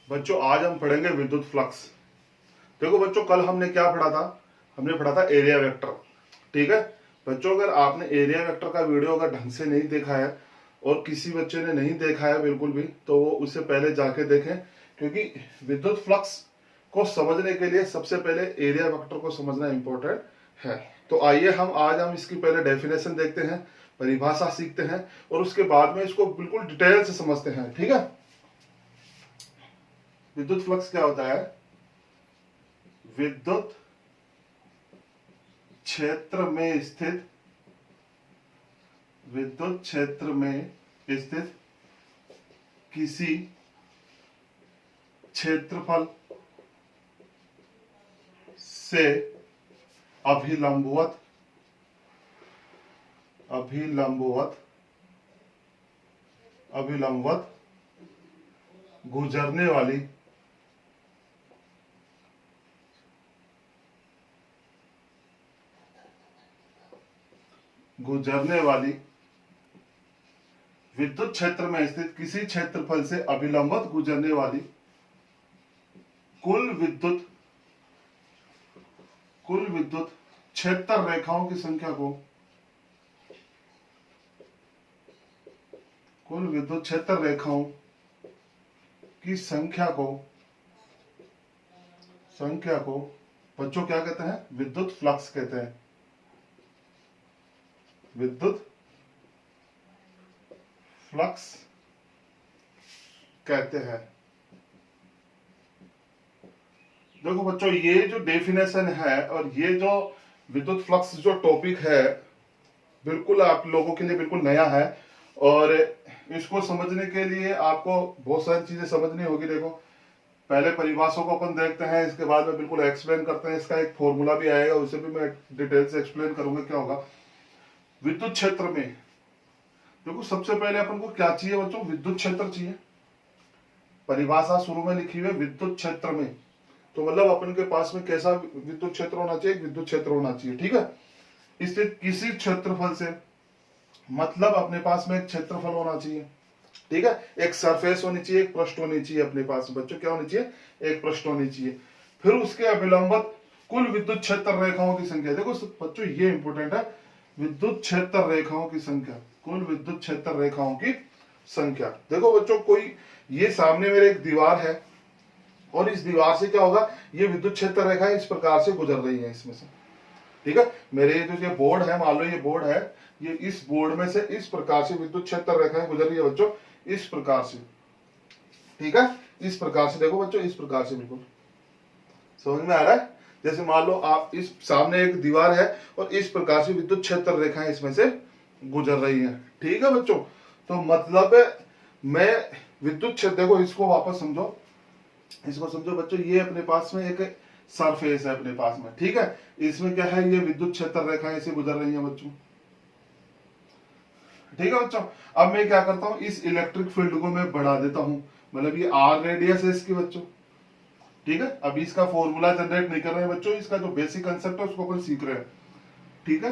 बच्चों आज हम पढ़ेंगे विद्युत फ्लक्स। देखो बच्चों, कल हमने क्या पढ़ा था? हमने पढ़ा था एरिया वेक्टर। ठीक है बच्चों, अगर आपने एरिया वेक्टर का वीडियो अगर ढंग से नहीं देखा है और किसी बच्चे ने नहीं देखा है बिल्कुल भी, तो वो उससे पहले जाके देखें, क्योंकि विद्युत फ्लक्स को समझने के लिए सबसे पहले एरिया वेक्टर को समझना इंपॉर्टेंट है। तो आइए हम इसकी पहले डेफिनेशन देखते हैं, परिभाषा सीखते हैं और उसके बाद में इसको बिल्कुल डिटेल से समझते हैं। ठीक है, विद्युत फ्लक्स क्या होता है? विद्युत क्षेत्र में स्थित किसी क्षेत्रफल से अभिलंबवत गुजरने वाली विद्युत क्षेत्र में स्थित किसी क्षेत्रफल से अभिलंबवत गुजरने वाली कुल विद्युत क्षेत्र रेखाओं की संख्या को बच्चों क्या कहते हैं? विद्युत फ्लक्स कहते हैं। विद्युत फ्लक्स कहते हैं। देखो बच्चों, ये जो डेफिनेशन है और ये जो विद्युत फ्लक्स जो टॉपिक है, बिल्कुल आप लोगों के लिए बिल्कुल नया है और इसको समझने के लिए आपको बहुत सारी चीजें समझनी होगी। देखो, पहले परिभाषा को अपन देखते हैं, इसके बाद में बिल्कुल एक्सप्लेन करते हैं। इसका एक फॉर्मूला भी आएगा, उसे भी मैं डिटेल से एक्सप्लेन करूंगा क्या होगा विद्युत क्षेत्र में। देखो, सबसे पहले अपन को क्या चाहिए बच्चों? विद्युत क्षेत्र चाहिए। परिभाषा शुरू में लिखी हुई है विद्युत क्षेत्र में, तो मतलब अपन के पास में कैसा विद्युत क्षेत्र होना चाहिए? विद्युत क्षेत्र होना चाहिए। ठीक है, इससे किसी क्षेत्रफल से, मतलब अपने पास में एक क्षेत्रफल होना चाहिए। ठीक है, एक सरफेस होनी चाहिए, एक पृष्ठ होनी चाहिए अपने पास में। बच्चों क्या होनी चाहिए? एक पृष्ठ होनी चाहिए। फिर उसके अभिलंबत कुल विद्युत क्षेत्र रेखाओं की संख्या। देखो बच्चों, ये इंपॉर्टेंट है, विद्युत क्षेत्र रेखाओं की संख्या, कुल विद्युत क्षेत्र रेखाओं की संख्या। देखो बच्चों, कोई ये सामने मेरे एक दीवार है और इस दीवार से क्या होगा? ये विद्युत क्षेत्र रेखा इस प्रकार से गुजर रही है इसमें से। ठीक है, मेरे जो ये बोर्ड है, मान लो ये बोर्ड है, ये इस बोर्ड में से इस प्रकार से विद्युत क्षेत्र रेखाएं गुजर रही है बच्चों, इस प्रकार से। ठीक है, इस प्रकार से। देखो बच्चों, इस प्रकार से। बिल्कुल समझ में आ रहा है? जैसे मान लो आप इस सामने एक दीवार है और इस प्रकार से विद्युत क्षेत्र रेखाएं इसमें से गुजर रही हैं। ठीक है बच्चों, तो मतलब मैं विद्युत क्षेत्र, देखो इसको वापस समझो, इसको समझो बच्चों। ये अपने पास में एक सरफेस है अपने पास में। ठीक है, इसमें क्या है? ये विद्युत क्षेत्र रेखाएं ऐसे गुजर रही हैं बच्चों। ठीक है बच्चों, अब मैं क्या करता हूं, इस इलेक्ट्रिक फील्ड को मैं बढ़ा देता हूं, मतलब ये आर रेडियस है इसकी बच्चों। ठीक है, अभी इसका फॉर्मूला जनरेट नहीं कर रहे हैं बच्चों, इसका जो बेसिक कंसेप्ट है उसको अपन सीख रहे हैं। ठीक है,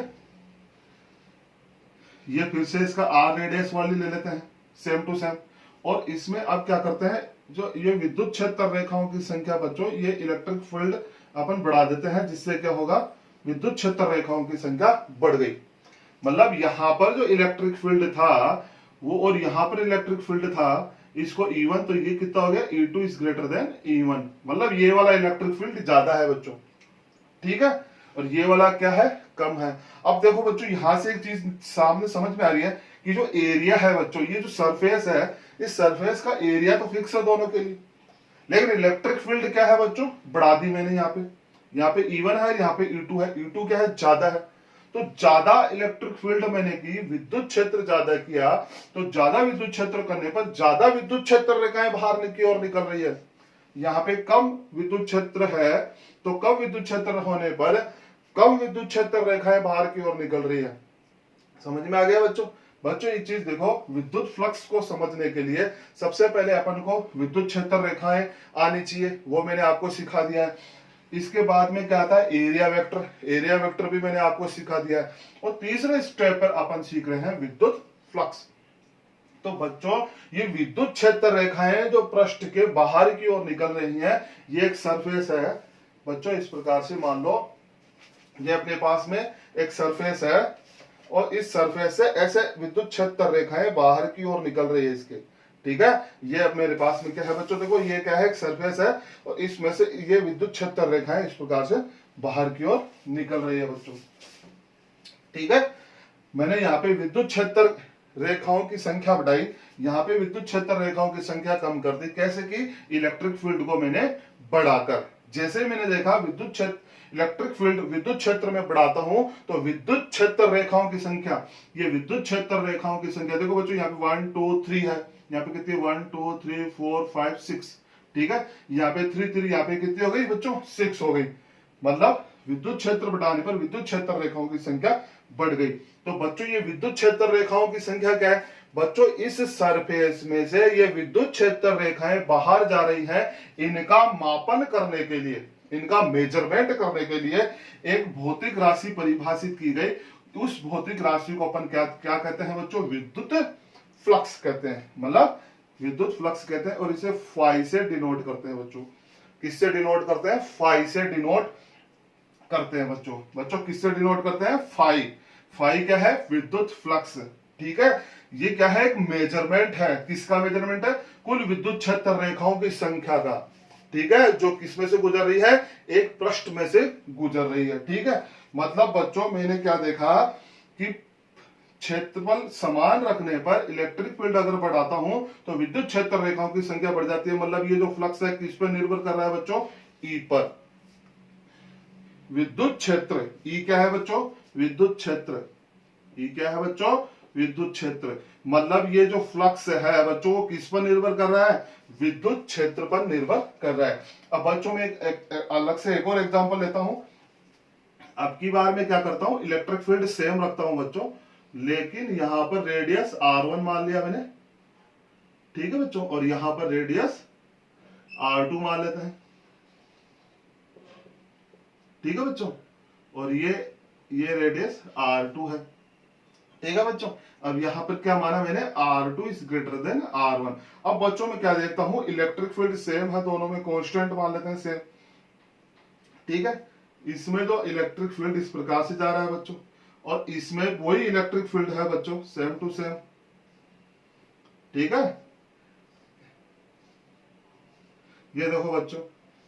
ये फिर से इसका आर रेडियस वाली ले लेते हैं, सेम टू सेम। और इसमें अब क्या करते हैं, जो ये विद्युत क्षेत्र रेखाओं की संख्या बच्चों, ये इलेक्ट्रिक फील्ड अपन बढ़ा देते हैं, जिससे क्या होगा? विद्युत क्षेत्र रेखाओं की संख्या बढ़ गई। मतलब यहां पर जो इलेक्ट्रिक फील्ड था वो, और यहां पर इलेक्ट्रिक फील्ड था, इसको E1, तो ये कितना हो गया? E2 is greater than E1। मतलब ये वाला इलेक्ट्रिक फील्ड ज्यादा है बच्चों। ठीक है, और ये वाला क्या है? कम है। अब देखो बच्चों, यहां से एक चीज सामने समझ में आ रही है कि जो एरिया है बच्चों, ये जो सरफेस है, इस सरफेस का एरिया तो फिक्स है दोनों के लिए, लेकिन इलेक्ट्रिक फील्ड क्या है बच्चों? बढ़ा दी मैंने। यहाँ पे E1 है, यहाँ पे E2 है। E2 क्या है? ज्यादा है। तो ज्यादा इलेक्ट्रिक फील्ड मैंने की, विद्युत क्षेत्र ज्यादा किया, तो ज्यादा विद्युत क्षेत्र करने पर ज्यादा विद्युत क्षेत्र रेखाएं बाहर की ओर निकल रही है। यहाँ पे कम विद्युत क्षेत्र है, तो कम विद्युत क्षेत्र होने पर कम विद्युत क्षेत्र रेखाएं बाहर की ओर निकल रही है। समझ में आ गया बच्चों? बच्चों ये चीज देखो, विद्युत फ्लक्स को समझने के लिए सबसे पहले अपन को विद्युत क्षेत्र रेखाएं आनी चाहिए, वो मैंने आपको सिखा दिया है। इसके बाद में क्या आता है? Area vector. एरिया वेक्टर भी मैंने आपको सिखा दिया है। और तीसरे स्टेप पर अपन सीख रहे हैं विद्युत फ्लक्स। तो बच्चों ये विद्युत क्षेत्र रेखाएं जो पृष्ठ के बाहर की ओर निकल रही हैं, ये एक सरफेस है बच्चों। इस प्रकार से मान लो ये अपने पास में एक सरफेस है और इस सरफेस से ऐसे विद्युत क्षेत्र रेखाएं बाहर की ओर निकल रही है इसके, ठीक है। ये अब मेरे पास में क्या है बच्चों, देखो ये क्या है, एक सरफेस है और इसमें से ये विद्युत क्षेत्र रेखाएं इस प्रकार से बाहर की ओर निकल रही है बच्चों, ठीक है। मैंने यहाँ पे विद्युत क्षेत्र रेखाओं की संख्या बढ़ाई, यहाँ पे विद्युत क्षेत्र रेखाओं की संख्या कम कर दी। कैसे की? इलेक्ट्रिक फील्ड को मैंने बढ़ाकर। जैसे मैंने देखा विद्युत क्षेत्र, इलेक्ट्रिक फील्ड विद्युत क्षेत्र में बढ़ाता हूं तो विद्युत क्षेत्र रेखाओं की संख्या, ये विद्युत क्षेत्र रेखाओं की संख्या देखो बच्चों, यहाँ पे 1 2 3 है, यहाँ पे कितनी 1 2 3 4 5 6, ठीक है। यहाँ पे 3 3, यहाँ पे कितनी हो गई बच्चों 6 हो गई। मतलब विद्युत क्षेत्र बढ़ाने पर विद्युत क्षेत्र रेखाओं की संख्या बढ़ गई। तो बच्चों ये विद्युत क्षेत्र रेखाओं की संख्या क्या है बच्चों, इस सरफेस में से ये विद्युत क्षेत्र रेखाएं बाहर जा रही हैं, इनका मापन करने के लिए, इनका मेजरमेंट करने के लिए एक भौतिक राशि परिभाषित की गई। उस भौतिक राशि को अपन क्या क्या कहते हैं बच्चों, विद्युत फ्लक्स कहते हैं। मतलब विद्युत फ्लक्स कहते हैं और इसे फाई से डिनोट करते हैं बच्चों। किससे डिनोट करते हैं? फाई से डिनोट करते हैं बच्चों। बच्चों किससे डिनोट करते हैं? फाई। फाई क्या है? विद्युत फ्लक्स, ठीक है। ये क्या है? एक मेजरमेंट है। किसका मेजरमेंट है? कुल विद्युत क्षेत्र रेखाओं की संख्या का, ठीक है, जो किसमें से गुजर रही है? एक पृष्ठ में से गुजर रही है, ठीक है। मतलब बच्चों मैंने क्या देखा कि क्षेत्रफल समान रखने पर इलेक्ट्रिक फील्ड अगर बढ़ाता हूं तो विद्युत क्षेत्र रेखाओं की संख्या बढ़ जाती है। मतलब ये जो फ्लक्स है किस पर निर्भर कर रहा है बच्चों? ई पर। विद्युत क्षेत्र ई क्या है बच्चों? विद्युत क्षेत्र ई क्या है बच्चों? विद्युत क्षेत्र। मतलब ये जो फ्लक्स है बच्चों वो किस पर निर्भर कर रहा है? विद्युत क्षेत्र पर निर्भर कर रहा है। अब बच्चों में एक अलग से एक और एग्जांपल लेता हूं। अब की बार मैं क्या करता हूं, इलेक्ट्रिक फील्ड सेम रखता हूं बच्चों, लेकिन यहां पर रेडियस R1 मान लिया मैंने, ठीक है बच्चों, और यहां पर रेडियस R2 मान लेते हैं, ठीक है बच्चों, और ये रेडियस R2 है, ठीक है बच्चों। अब यहां पर क्या माना मैंने? R2 is greater than R1। अब बच्चों में क्या देखता हूं, इलेक्ट्रिक फील्ड सेम है, दोनों में कांस्टेंट मान लेते हैं सेम, ठीक है। इसमें तो इलेक्ट्रिक फील्ड इस प्रकार से जा रहा है बच्चों, और इसमें वही इलेक्ट्रिक फील्ड है बच्चों, सेम टू सेम, ठीक है। ये देखो बच्चों,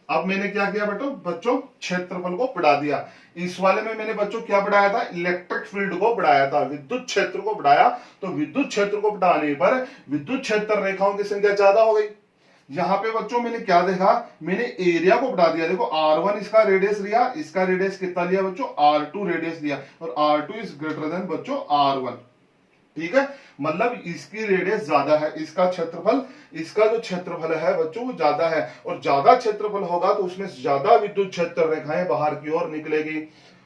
अब मैंने क्या किया बच्चों, क्षेत्रफल को बढ़ा दिया। इस वाले में मैंने बच्चों क्या बढ़ाया था? इलेक्ट्रिक फील्ड को बढ़ाया था, विद्युत क्षेत्र को बढ़ाया। तो विद्युत क्षेत्र को बढ़ाने पर विद्युत क्षेत्र रेखाओं की संख्या ज्यादा हो गई। यहां पे बच्चों मैंने क्या देखा, मैंने एरिया को बढ़ा दिया। देखो R1 इसका रेडियस लिया, इसका रेडियस कितना लिया बच्चों? R2 रेडियस लिया, और R2 इज ग्रेटर देन बच्चों R1, ठीक है। मतलब इसकी रेडियस ज्यादा है, इसका क्षेत्रफल, इसका जो क्षेत्रफल है बच्चों वो ज्यादा है, और ज्यादा क्षेत्रफल होगा तो उसमें ज्यादा विद्युत क्षेत्र रेखाएं बाहर की ओर निकलेगी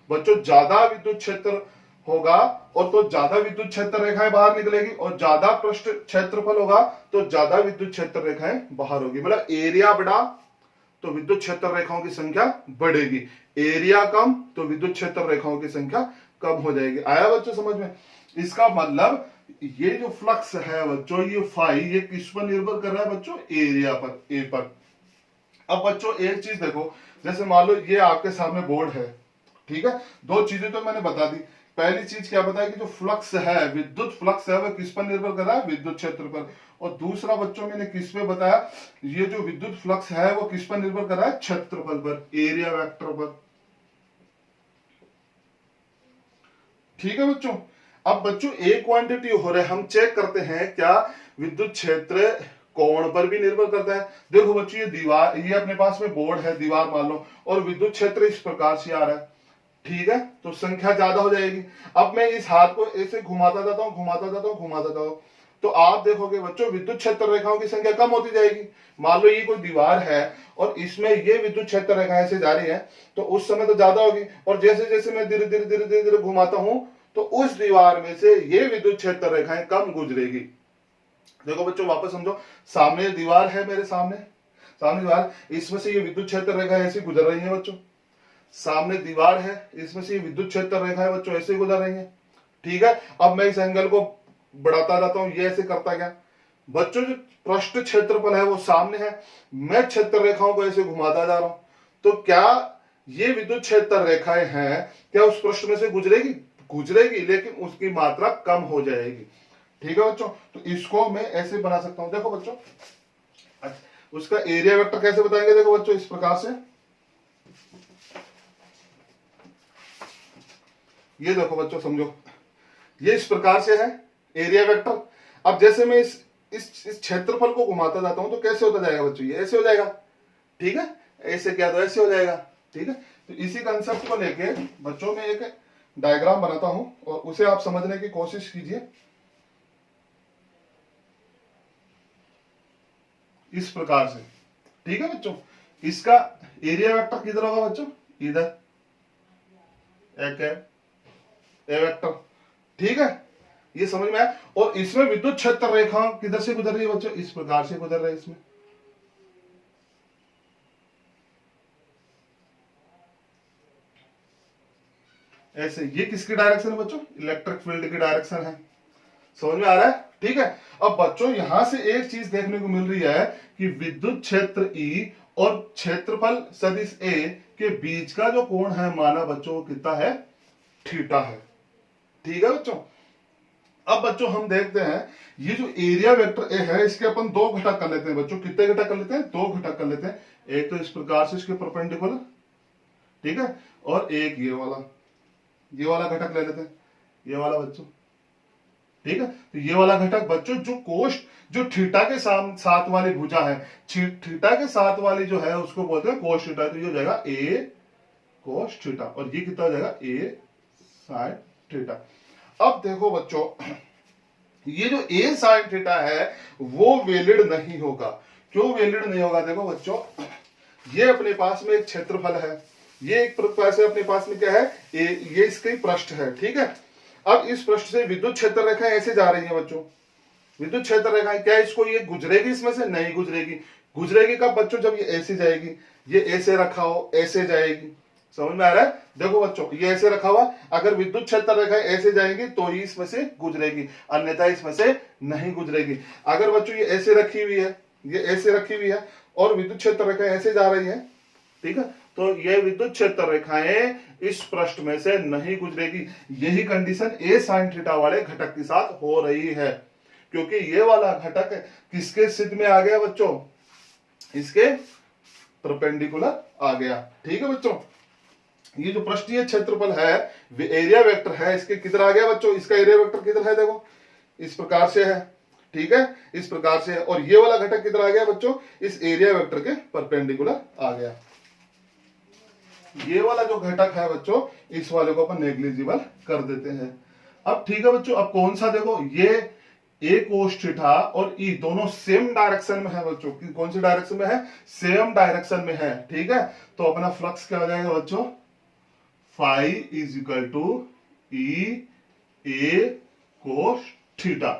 बच्चों। ज्यादा विद्युत क्षेत्र होगा और तो ज्यादा विद्युत क्षेत्र रेखाएं बाहर निकलेगी, और ज्यादा पृष्ठ क्षेत्रफल होगा तो ज्यादा विद्युत क्षेत्र रेखाएं बाहर होगी। मतलब एरिया बढ़ा तो विद्युत क्षेत्र रेखाओं की संख्या बढ़ेगी, एरिया कम तो विद्युत क्षेत्र रेखाओं की संख्या कम हो जाएगी। आया बच्चों समझ में? इसका मतलब ये जो फ्लक्स है बच्चों, ये फाई, ये किस पर निर्भर कर रहा है बच्चों? एरिया पर, ए पर। अब बच्चों एक चीज देखो, जैसे मान लो ये आपके सामने बोर्ड है, ठीक है। दो चीजें तो मैंने बता दी। पहली चीज क्या बताया कि जो फ्लक्स है, विद्युत फ्लक्स है, वो किस पर निर्भर कर रहा है? विद्युत क्षेत्र पर। और दूसरा बच्चों मैंने किस पे बताया, ये जो विद्युत फ्लक्स है वो किस पर निर्भर कर रहा है? क्षेत्रफल पर, एरिया वेक्टर पर, ठीक है बच्चों। अब बच्चों एक क्वांटिटी हो रहा है, हम चेक करते हैं क्या विद्युत क्षेत्र कोण पर भी निर्भर करता है। देखो बच्चों ये दीवार, ये अपने पास में बोर्ड है, दीवार मान लो, और विद्युत क्षेत्र इस प्रकार से आ रहा है, ठीक है, तो संख्या ज्यादा हो जाएगी। अब मैं इस हाथ को ऐसे घुमाता जाता हूं, घुमाता जाता हूं, घुमाता जाता हूं, तो आप देखोगे बच्चों विद्युत क्षेत्र रेखाओं की संख्या कम होती जाएगी। मान लो ये कोई दीवार है और इसमें ये विद्युत क्षेत्र रेखाएं से जा रही है, तो उस समय तो ज्यादा होगी, और जैसे जैसे मैं धीरे धीरे धीरे धीरे धीरे घुमाता हूं तो उस दीवार में से ये विद्युत क्षेत्र रेखाएं कम गुजरेगी। देखो बच्चों वापस समझो, सामने दीवार है, मेरे सामने दीवार, इसमें से ये विद्युत क्षेत्र रेखाएं ऐसी गुजर रही है बच्चों। सामने दीवार है, इसमें से ये विद्युत क्षेत्र रेखाएं बच्चों ऐसे गुजर रही है, ठीक है। अब मैं इस एंगल को बढ़ाता जाता हूं, ये ऐसे करता गया। बच्चों जो पृष्ठ क्षेत्रफल है वो सामने है, मैं क्षेत्र रेखाओं को ऐसे घुमाता जा रहा हूं, तो क्या ये विद्युत क्षेत्र रेखाएं हैं, क्या उस पृष्ठ में से गुजरेगी? गुजरेगी, लेकिन उसकी मात्रा कम हो जाएगी। ठीक है बच्चों, तो इसको मैं ऐसे बना सकता हूं। देखो बच्चों, उसका एरिया वेक्टर कैसे बताएंगे? देखो बच्चों, इस प्रकार से, ये देखो बच्चों, समझो, ये इस प्रकार से है एरिया वेक्टर। अब जैसे मैं इस क्षेत्रफल को घुमाता जाता हूं तो कैसे होता जाएगा बच्चों? ये ऐसे हो जाएगा। ठीक है, ऐसे क्या तो ऐसे हो जाएगा। ठीक है, तो इसी कंसेप्ट को लेके बच्चों में एक डायग्राम बनाता हूं और उसे आप समझने की कोशिश कीजिए। इस प्रकार से, ठीक है बच्चों, इसका एरिया वेक्टर किधर होगा बच्चों? इधर एक है ए वेक्टर। ठीक है, ये समझ में आया। और इसमें विद्युत क्षेत्र रेखा किधर से गुजर रही है बच्चों? इस प्रकार से गुजर रही है इसमें। ऐसे, ये किसकी डायरेक्शन है बच्चों? इलेक्ट्रिक फील्ड की डायरेक्शन है। समझ में आ रहा है? ठीक है, अब बच्चों यहां से एक चीज देखने को मिल रही है कि विद्युत क्षेत्र ई और क्षेत्रफल सदिश ए के बीच का जो कोण है, माना बच्चों वो कितना है? थीटा है। ठीक है बच्चों, अब बच्चों हम देखते हैं ये जो एरिया वेक्टर ए है, इसके अपन दो घटक कर लेते हैं बच्चों। कितने घटक कर लेते हैं? दो घटक कर लेते हैं। एक तो इस प्रकार से इसके परपेंडिकुलर, ठीक है, और एक ये वाला घटक ले लेते हैं, ये वाला बच्चों। ठीक है, तो ये वाला घटक बच्चों जो कोष्ठ, जो थीटा के साथ वाली भुजा है, थीटा के साथ वाली जो है उसको बोलते हैं कोष थीटा। तो ये हो जाएगा ए कोष थीटा, और ये कितना हो जाएगा? ए साइन थीटा। अब देखो बच्चों, ये जो ए साइन थीटा है वो वैलिड नहीं होगा। क्यों वैलिड नहीं होगा? देखो बच्चों, ये अपने पास में एक क्षेत्रफल है, ये एक प्रकार से अपने पास में क्या है? ये इसके पृष्ठ है। ठीक है, अब इस पृष्ठ से विद्युत क्षेत्र रेखाएं ऐसे जा रही है बच्चों। विद्युत क्षेत्र रेखाएं, क्या इसको ये गुजरेगी? इसमें से नहीं गुजरेगी। गुजरेगी कब बच्चों? जब ये ऐसे जाएगी, ये ऐसे रखा हो, ऐसे जाएगी। समझ में आ रहा है? देखो बच्चों, ये ऐसे रखा हुआ, अगर विद्युत क्षेत्र रेखाएं ऐसे जाएंगी तो ही इसमें से गुजरेगी, अन्यथा इसमें से नहीं गुजरेगी। अगर बच्चों ये ऐसे रखी हुई है, ये ऐसे रखी हुई है और विद्युत क्षेत्र रेखाएं ऐसे जा रही है, ठीक है, तो ये विद्युत क्षेत्र रेखाएं इस पृष्ठ में से नहीं गुजरेगी। यही कंडीशन ए साइन थीटा वाले घटक के साथ हो रही है, क्योंकि ये वाला घटक किसके सिद्ध में आ गया बच्चों? इसके परपेंडिकुलर आ गया। ठीक है बच्चों, ये जो पृष्ठीय क्षेत्रफल है, एरिया वेक्टर है, इसके किधर आ गया बच्चों? इसका एरिया वेक्टर किधर है? देखो, इस प्रकार से है। ठीक है, इस प्रकार से है, और ये वाला घटक किधर आ गया बच्चों? इस एरिया वेक्टर के परपेंडिकुलर आ गया। ये वाला जो घटक है बच्चों, इस वाले को अपन नेग्लिजिबल कर देते हैं। अब ठीक है बच्चों, अब कौन सा? देखो, ये ए कोस थीटा और ई दोनों सेम डायरेक्शन में है बच्चों। कौन सी डायरेक्शन में है? सेम डायरेक्शन में है। ठीक है, तो अपना फ्लक्स क्या हो जाएगा बच्चों? Phi is equal to E A cos theta.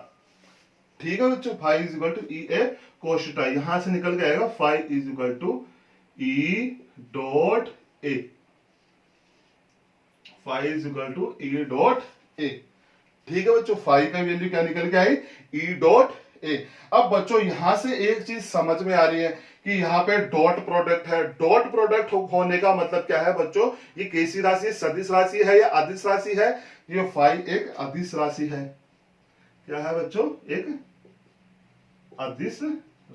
ठीक है बच्चों, phi is equal to E A cos theta. यहां से निकल के आएगा phi is equal to E dot A. Phi is equal to E dot A. ठीक है बच्चों, फाई का वैल्यू क्या निकल के आई? ई डॉट ए। अब बच्चों यहां से एक चीज समझ में आ रही है कि यहाँ पे डॉट प्रोडक्ट है। डॉट प्रोडक्ट होने का मतलब क्या है बच्चों? ये कैसी राशि है? सदिश राशि है या अदिश राशि है? ये फाई एक अदिश राशि है। क्या है बच्चों? एक अदिश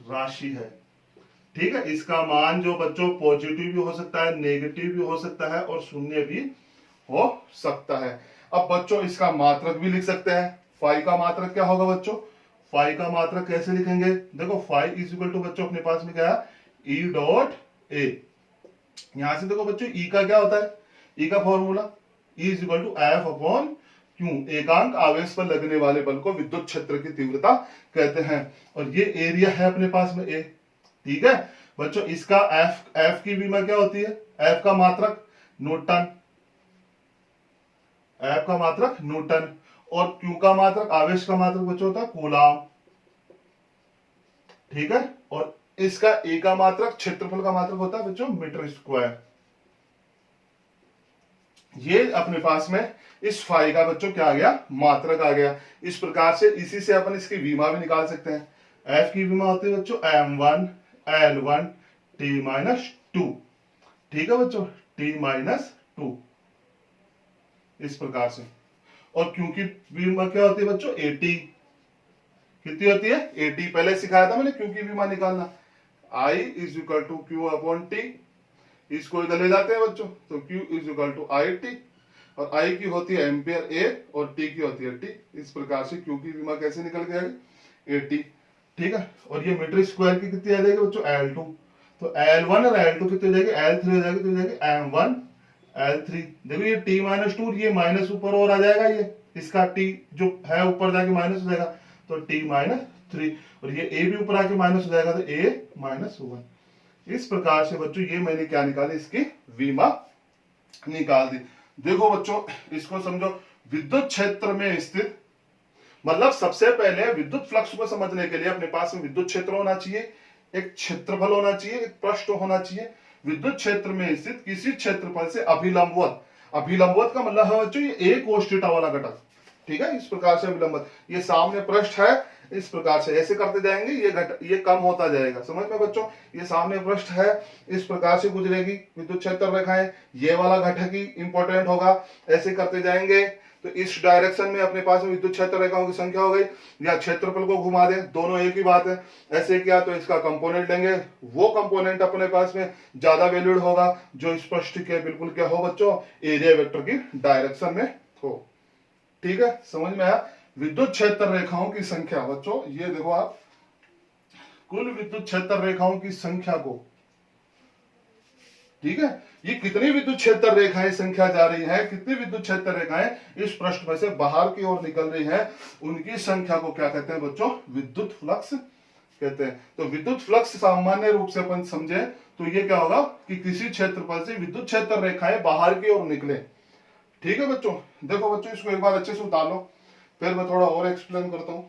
राशि है। ठीक है, इसका मान जो बच्चों पॉजिटिव भी हो सकता है, नेगेटिव भी हो सकता है और शून्य भी हो सकता है। अब बच्चों इसका मात्रक भी लिख सकते हैं। फाई का मात्रक क्या होगा बच्चों? फाई का मात्रक कैसे लिखेंगे? देखो, फाई इज इक्वल टू बच्चों अपने पास में क्या है? ई डॉट ए। यहां से देखो बच्चों, ई का क्या होता है? ई का formula E is equal to F upon Q. एकांक आवेश पर लगने वाले बल को विद्युत क्षेत्र की तीव्रता कहते हैं। और ये एरिया है अपने पास में ए। ठीक है बच्चों, इसका एफ की विमा क्या होती है? एफ का मात्रक न्यूटन, एफ का मात्रक न्यूटन, और क्यू का मात्रक, आवेश का मात्रक बच्चों होता है कूलाम। ठीक है, और इसका ए का मात्रक, क्षेत्रफल का मात्रक होता है बच्चों मीटर स्क्वायर। ये अपने पास में इस फाई का बच्चों क्या आ गया, मात्रक आ गया। इस प्रकार से इसी से अपन इसकी विमा भी निकाल सकते हैं। एफ की विमा होती है बच्चों m1 l1 t-2, ठीक है बच्चों, t-2 इस प्रकार से। और क्योंकि विमा क्या होती है बच्चों, एटी, कितनी होती है, एटी। पहले सिखाया था मैंने क्योंकि विमा निकालना, I is equal to Q upon T, इसको इधर ले जाते हैं बच्चों, तो Q is equal to I T, और I की होती है एम्पियर ए और T की होती है टी। इस प्रकार से Q की विमा कैसे निकल के आएगी, एटी, ठीक है। और ये मीटर स्क्वायर की कितनी आ जाएगी बच्चों, L2, तो L1 और L2 कितनी हो जाएगी, L3 हो जाएगी, तो हो जाएगी M1 L3। देखो ये T-2, ये माइनस ऊपर और आ जाएगा, ये इसका T जो है ऊपर जाके माइनस हो जाएगा, तो T-3, और ये A भी ऊपर आके माइनस हो जाएगा, तो A-1। इस प्रकार से बच्चों ये मैंने क्या निकाली, इसकी विमा निकाल दी। देखो बच्चों इसको समझो, विद्युत क्षेत्र में स्थित, मतलब सबसे पहले विद्युत फ्लक्स को समझने के लिए अपने पास में विद्युत क्षेत्र होना चाहिए, एक क्षेत्रफल होना चाहिए, एक पृष्ठ होना चाहिए। विद्युत क्षेत्र में स्थित किसी क्षेत्रफल से अभिलंबवत, अभिलंबवत का मतलब है बच्चों ये एक कोस थीटा वाला घटक, ठीक है। इस प्रकार से अभिलंबवत, ये सामने पृष्ठ है, इस प्रकार से ऐसे करते जाएंगे, ये कम होता जाएगा, समझ में बच्चों। ये सामने पृष्ठ है, इस प्रकार से गुजरेगी विद्युत क्षेत्र रेखाएं, ये वाला घटक ही इंपॉर्टेंट होगा, ऐसे करते जाएंगे। तो इस डायरेक्शन में अपने पास में विद्युत क्षेत्र रेखाओं की संख्या हो गई, या क्षेत्रफल को घुमा दे, दोनों एक ही बात है। ऐसे किया तो इसका कंपोनेंट लेंगे, वो कंपोनेंट अपने पास में ज्यादा वैल्यूड होगा जो इस पृष्ठ के बिल्कुल क्या हो बच्चों, एरिया वेक्टर की डायरेक्शन में हो, ठीक है। समझ में आया। विद्युत क्षेत्र रेखाओं की संख्या बच्चों, ये देखो आप, कुल विद्युत क्षेत्र रेखाओं की संख्या को, ठीक है, ये कितनी विद्युत क्षेत्र रेखाएं संख्या जा रही है, कितनी विद्युत क्षेत्र रेखाएं इस पृष्ठ में से बाहर की ओर निकल रही है, उनकी संख्या को क्या कहते हैं बच्चों, विद्युत फ्लक्स कहते हैं। तो विद्युत फ्लक्स सामान्य रूप से अपन समझे तो ये क्या होगा कि किसी क्षेत्रफल से विद्युत क्षेत्र रेखाएं बाहर की ओर निकले, ठीक है बच्चों। देखो बच्चों इसको एक बार अच्छे से उतार लो, फिर मैं थोड़ा और एक्सप्लेन करता हूं।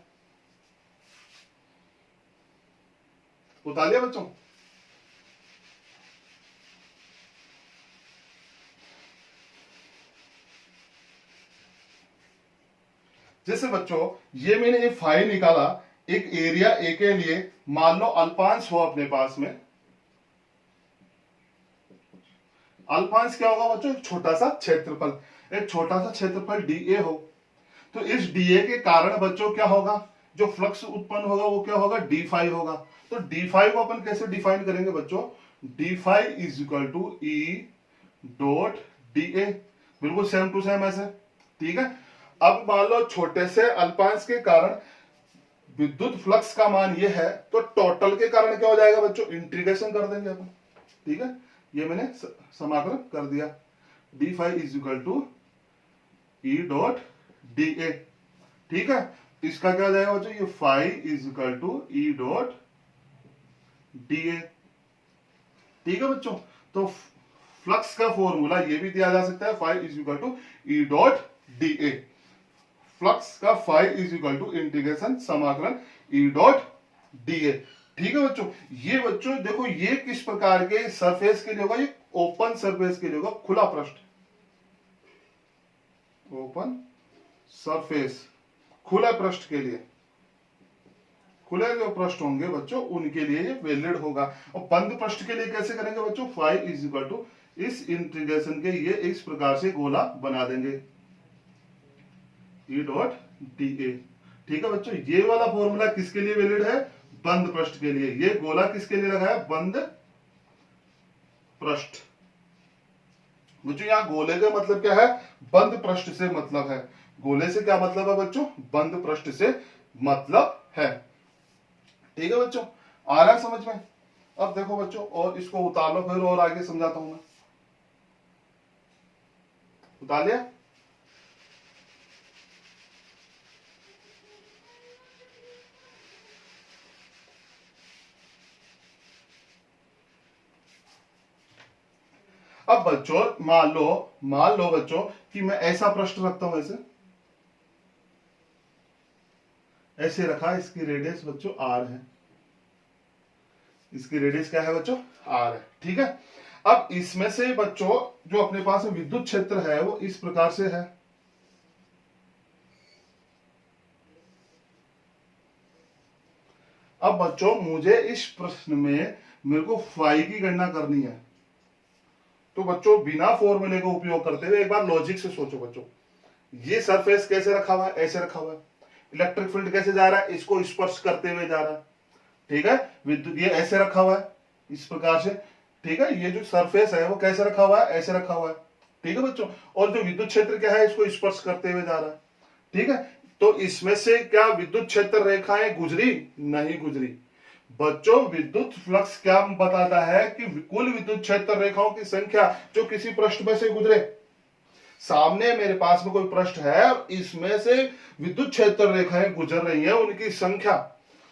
उतार लिया बच्चों, जैसे बच्चों ये मैंने ये फाई निकाला एक एरिया ए के लिए, मान लो अल्पांश हो अपने पास में, अल्पांश क्या होगा बच्चों, एक छोटा सा क्षेत्रफल, एक छोटा सा क्षेत्रफल डीए हो, तो इस डीए के कारण बच्चों क्या होगा, जो फ्लक्स उत्पन्न होगा वो क्या होगा, डी फाई होगा। तो डी फाई को अपन कैसे डिफाइन करेंगे बच्चों, d phi is equal to E dot D A, बिल्कुल सेम टू सेम ऐसे, ठीक है। अब मान लो छोटे से अल्पांश के कारण विद्युत फ्लक्स का मान ये है, तो टोटल के कारण क्या हो जाएगा बच्चों, इंटीग्रेशन कर देंगे अपन, ठीक है। ये मैंने समाकलन कर दिया, d phi is equal to E dot D A, ठीक है। इसका क्या हो जाएगा बच्चों, ये phi is equal to E dot D A, ठीक है बच्चों। तो फ्लक्स का फॉर्मूला ये भी दिया जा सकता है, phi is equal to E dot D A, flux का phi is equal to integration समाकलन ई डॉट डी ए, ठीक है बच्चों। ये बच्चों देखो ये किस प्रकार के सरफेस के लिए होगा, ये ओपन सरफेस के लिए होगा, खुला पृष्ठ, ओपन सरफेस, खुला पृष्ठ के लिए, खुले जो पृष्ठ होंगे बच्चों उनके लिए ये वैलिड होगा। और बंद पृष्ठ के लिए कैसे करेंगे बच्चों, फाई इज इक्वल टू इस इंटीग्रेशन के ये इस प्रकार से गोला बना देंगे, ई डॉट डी ए, ठीक है बच्चों। ये वाला फॉर्मूला किसके लिए वैलिड है, बंद पृष्ठ के लिए। ये गोला किसके लिए लगा है, बंद पृष्ठ। बच्चों यहां गोले का मतलब क्या है, बंद पृष्ठ से मतलब है, गोले से क्या मतलब है बच्चों, बंद पृष्ठ से मतलब है, ठीक है बच्चों। आ रहा है समझ में। अब देखो बच्चों और इसको उतार लो, फिर और आगे समझाता हूं मैं, उतार लिया। अब बच्चों मान लो बच्चों कि मैं ऐसा प्रश्न रखता हूं, ऐसे रखा, इसकी रेडियस बच्चों आर है, इसकी रेडियस क्या है बच्चों, आर है, ठीक है। अब इसमें से बच्चों जो अपने पास में विद्युत क्षेत्र है वो इस प्रकार से है। अब बच्चों मुझे इस प्रश्न में मेरे को फाई की गणना करनी है, तो बच्चों बिना फॉर्मूले का उपयोग करते हुए एक बार लॉजिक से सोचो बच्चों। ये सरफेस कैसे रखा हुआ है, ऐसे रखा हुआ है। इलेक्ट्रिक फील्ड कैसे जा रहा है, इसको स्पर्श करते हुए जा रहा है, ठीक है। विद्युत ये ऐसे रखा हुआ है इस प्रकार से, ठीक है। ये जो सरफेस है वो कैसे रखा हुआ है, ऐसे रखा हुआ है, ठीक है बच्चों। और जो विद्युत क्षेत्र क्या है, इसको स्पर्श करते हुए जा रहा है, ठीक है। तो इसमें से क्या विद्युत क्षेत्र रेखाएं गुजरी, नहीं गुजरी। बच्चों विद्युत फ्लक्स क्या बताता है कि कुल विद्युत क्षेत्र रेखाओं की संख्या जो किसी पृष्ठ में से गुजरे। सामने मेरे पास में कोई पृष्ठ है, इसमें से विद्युत क्षेत्र रेखाएं गुजर रही हैं, उनकी संख्या।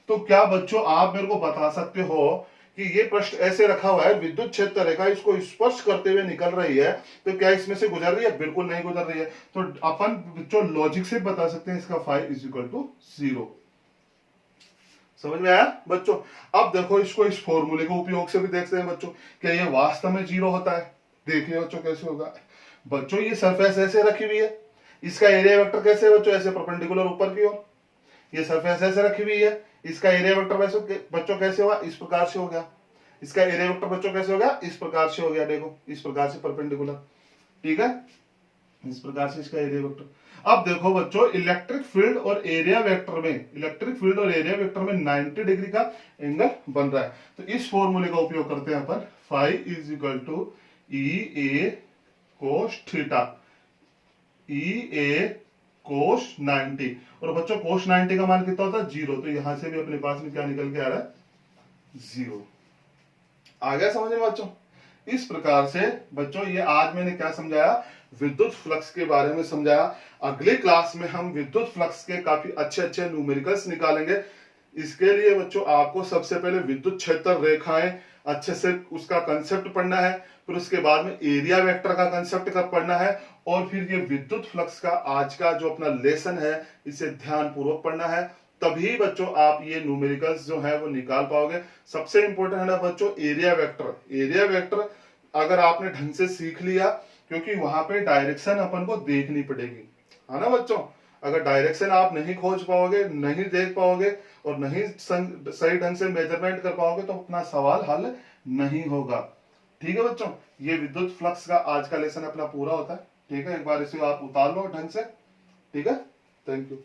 तो क्या बच्चों आप मेरे को बता सकते हो कि ये पृष्ठ ऐसे रखा हुआ है, विद्युत क्षेत्र रेखा इसको स्पर्श करते हुए निकल रही है, तो क्या इसमें से गुजर रही है, बिल्कुल नहीं गुजर रही है। तो अपन बच्चों लॉजिक से बता सकते हैं इसका फाई इज इक्वल टू 0। समझ में आया बच्चों। अब देखो इसको इस फॉर्मूले के उपयोग से भी देखते हैं बच्चों, क्या ये वास्तव में 0 होता है। देखिए बच्चों कैसे होगा। बच्चों ये सरफेस ऐसे रखी हुई है, इसका एरिया वेक्टर कैसे है बच्चों, ऐसे परपेंडिकुलर ऊपर की ओर। ये सरफेस ऐसे रखी हुई है, इसका एरिया वेक्टर वैसे बच्चों कैसे होगा, इस प्रकार से हो गया। इसका एरिया वेक्टर बच्चों कैसे हो गया, इस प्रकार से हो गया। देखो इस प्रकार से परपेंडिकुलर, ठीक है, इस प्रकार से इसका एरिया वेक्टर। अब देखो बच्चों इलेक्ट्रिक फील्ड और एरिया वेक्टर में, इलेक्ट्रिक फील्ड और एरिया वेक्टर में 90 डिग्री का एंगल बन रहा है। तो इस फॉर्मूले का उपयोग करते हैं अपन, phi is equal to E A cos theta, E A cos 90। और बच्चों कोस 90 का मान कितना होता है, 0। तो यहां से भी अपने पास में क्या निकल के आ रहा है, 0। आ गया समझ में बच्चों। इस प्रकार से बच्चों ये आज मैंने क्या समझाया, विद्युत फ्लक्स के बारे में समझाया। अगले क्लास में हम विद्युत फ्लक्स के काफी अच्छे अच्छे न्यूमेरिकल्स निकालेंगे। इसके लिए बच्चों आपको सबसे पहले विद्युत क्षेत्र रेखाएं अच्छे से उसका कंसेप्ट पढ़ना है, फिर उसके बाद में एरिया वेक्टर का कंसेप्ट कर पढ़ना है, और फिर ये विद्युत फ्लक्स का आज का जो अपना लेसन है इसे ध्यान पूर्वक पढ़ना है। तभी बच्चों आप ये न्यूमेरिकल्स जो है वो निकाल पाओगे। सबसे इंपॉर्टेंट है ना बच्चों एरिया वेक्टर। एरिया वेक्टर अगर आपने ढंग से सीख लिया, क्योंकि वहां पे डायरेक्शन अपन को देखनी पड़ेगी, है ना बच्चों। अगर डायरेक्शन आप नहीं खोज पाओगे, नहीं देख पाओगे और नहीं सही ढंग से मेजरमेंट कर पाओगे तो अपना सवाल हल नहीं होगा। ठीक है बच्चों, ये विद्युत फ्लक्स का आज का लेसन अपना पूरा होता है। ठीक है, एक बार इसे आप उतार लो ढंग से। ठीक है, थैंक यू।